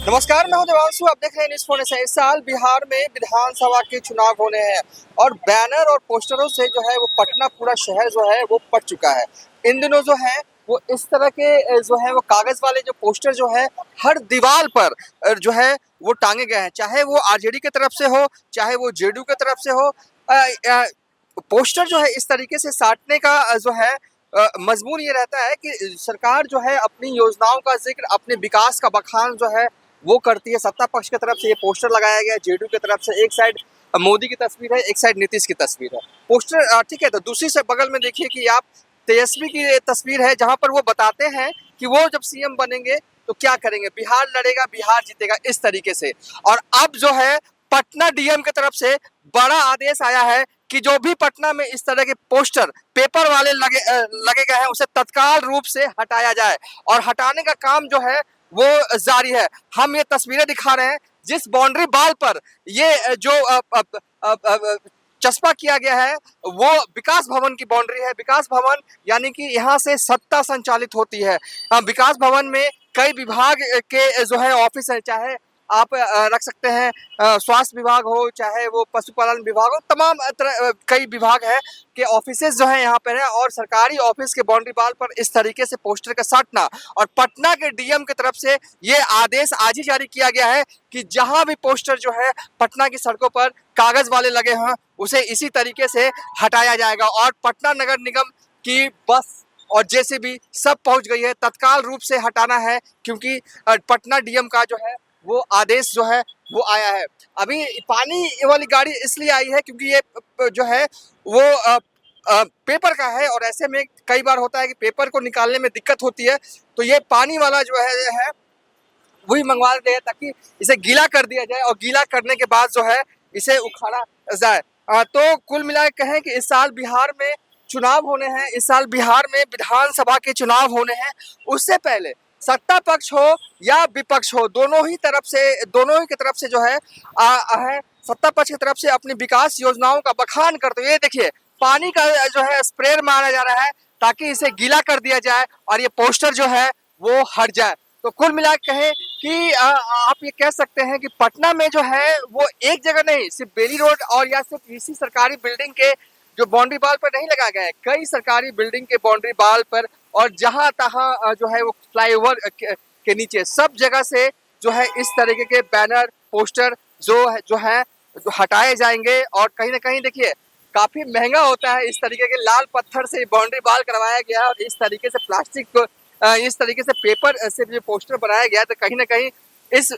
नमस्कार, मैं हूं देवांशु। आप देख रहे हैं न्यूज़ फोन से। इस साल बिहार में विधानसभा के चुनाव होने हैं और बैनर और पोस्टरों से जो है वो पटना पूरा शहर जो है वो पट चुका है। इन दिनों जो है वो इस तरह के जो है वो कागज वाले जो पोस्टर जो है हर दीवार पर जो है वो टांगे गए हैं, चाहे वो आरजेडी की तरफ से हो, चाहे वो जेडीयू की तरफ से हो। पोस्टर जो है इस तरीके से साटने का जो है मजमून ये रहता है कि सरकार जो है अपनी योजनाओं का जिक्र, अपने विकास का बखान जो है वो करती है। सत्ता पक्ष की तरफ से ये पोस्टर लगाया गया है, जेडीयू की तरफ से एक साइड मोदी की तस्वीर है, एक साइड नीतीश की तस्वीर है। पोस्टर ठीक है, तो दूसरी से बगल में देखिए कि आप तेजस्वी की ये तस्वीर है, जहां पर वो बताते हैं कि वो जब सीएम बनेंगे तो क्या करेंगे, बिहार लड़ेगा, बिहार जीतेगा, इस तरीके से। और अब जो है पटना डीएम की तरफ से बड़ा आदेश आया है कि जो भी पटना में इस तरह के पोस्टर पेपर वाले लगे गए हैं उसे तत्काल रूप से हटाया जाए, और हटाने का काम जो है वो जारी है। हम ये तस्वीरें दिखा रहे हैं जिस बाउंड्री बाल पर ये जो चस्पा किया गया है वो विकास भवन की बाउंड्री है। विकास भवन यानी कि यहाँ से सत्ता संचालित होती है। विकास भवन में कई विभाग के जो है ऑफिस है, चाहे आप रख सकते हैं स्वास्थ्य विभाग हो, चाहे वो पशुपालन विभाग हो, तमाम कई विभाग है के ऑफिसेज जो है यहाँ पर है। और सरकारी ऑफिस के बाउंड्री वाल पर इस तरीके से पोस्टर का साटना, और पटना के डीएम की तरफ से ये आदेश आज ही जारी किया गया है कि जहां भी पोस्टर जो है पटना की सड़कों पर कागज वाले लगे हैं उसे इसी तरीके से हटाया जाएगा। और पटना नगर निगम की बस और जेसीबी सब पहुंच गई है, तत्काल रूप से हटाना है, क्योंकि पटना डीएम का जो है वो आदेश जो है वो आया है। अभी पानी वाली गाड़ी इसलिए आई है क्योंकि ये जो है वो पेपर का है, और ऐसे में कई बार होता है कि पेपर को निकालने में दिक्कत होती है, तो ये पानी वाला जो है वही मंगवा देते हैं ताकि इसे गीला कर दिया जाए, और गीला करने के बाद जो है इसे उखाड़ा जाए। तो कुल मिला के कहें कि इस साल बिहार में चुनाव होने हैं, इस साल बिहार में विधानसभा के चुनाव होने हैं। उससे पहले सत्ता पक्ष हो या विपक्ष हो, दोनों ही की तरफ से जो है सत्ता पक्ष की तरफ से अपनी विकास योजनाओं का बखान करते हुए देखिए पानी का जो है स्प्रेयर मारा जा रहा है ताकि इसे गीला कर दिया जाए और ये पोस्टर जो है वो हट जाए। तो कुल मिला के कहें कि आप ये कह सकते हैं कि पटना में जो है वो एक जगह नहीं, सिर्फ बेली रोड और या सिर्फ इसी सरकारी बिल्डिंग के जो बाउंड्री बाल पर नहीं लगा गया है, कई सरकारी बिल्डिंग के बाउंड्री बाल पर और जहां तहां जो है वो फ्लाईओवर के नीचे सब जगह से जो है इस तरीके के बैनर पोस्टर जो है हटाए जाएंगे। और कहीं ना कहीं देखिए काफी महंगा होता है, इस तरीके के लाल पत्थर से बाउंड्री बाल करवाया गया है और इस तरीके से प्लास्टिक को इस तरीके से पेपर से जो पोस्टर बनाया गया है, तो कहीं ना कहीं इस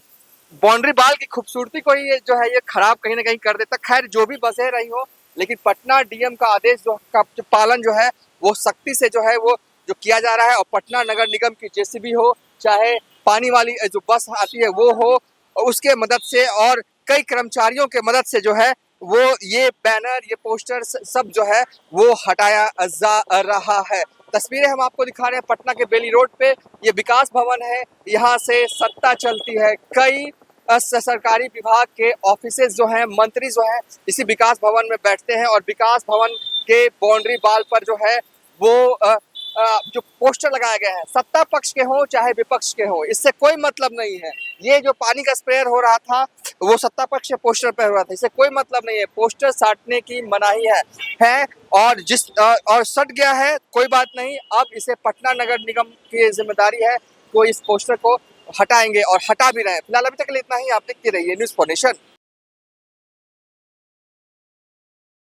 बाउंड्री बाल की खूबसूरती को ही जो है ये खराब कहीं ना कहीं कर देता। खैर जो भी बसें रही हो, लेकिन पटना डीएम का आदेश का पालन जो है वो सख्ती से जो है वो जो किया जा रहा है। और पटना नगर निगम की जेसीबी हो, चाहे पानी वाली जो बस आती है वो हो, उसके मदद से और कई कर्मचारियों के मदद से जो है वो ये बैनर ये पोस्टर सब जो है वो हटाया जा रहा है। तस्वीरें हम आपको दिखा रहे हैं पटना के बेली रोड पे, ये विकास भवन है, यहाँ से सत्ता चलती है। कई सरकारी विभाग के ऑफिसेज जो हैं, मंत्री जो हैं इसी विकास भवन में बैठते हैं, और विकास भवन के बाउंड्री बाल पर जो है वो जो पोस्टर लगाए गए हैं, सत्ता पक्ष के हों चाहे विपक्ष के हों, इससे कोई मतलब नहीं है। ये जो पानी का स्प्रेयर हो रहा था वो सत्ता पक्ष के पोस्टर पर हो रहा था, इससे कोई मतलब नहीं है। पोस्टर साटने की मनाही है और और सट गया है, कोई बात नहीं, अब इसे पटना नगर निगम की जिम्मेदारी है, वो इस पोस्टर को हटाएंगे और हटा भी रहे हैं। फिलहाल अभी तक के लिए इतना ही। आप देखते रहिए न्यूज़ फॉर नेशन।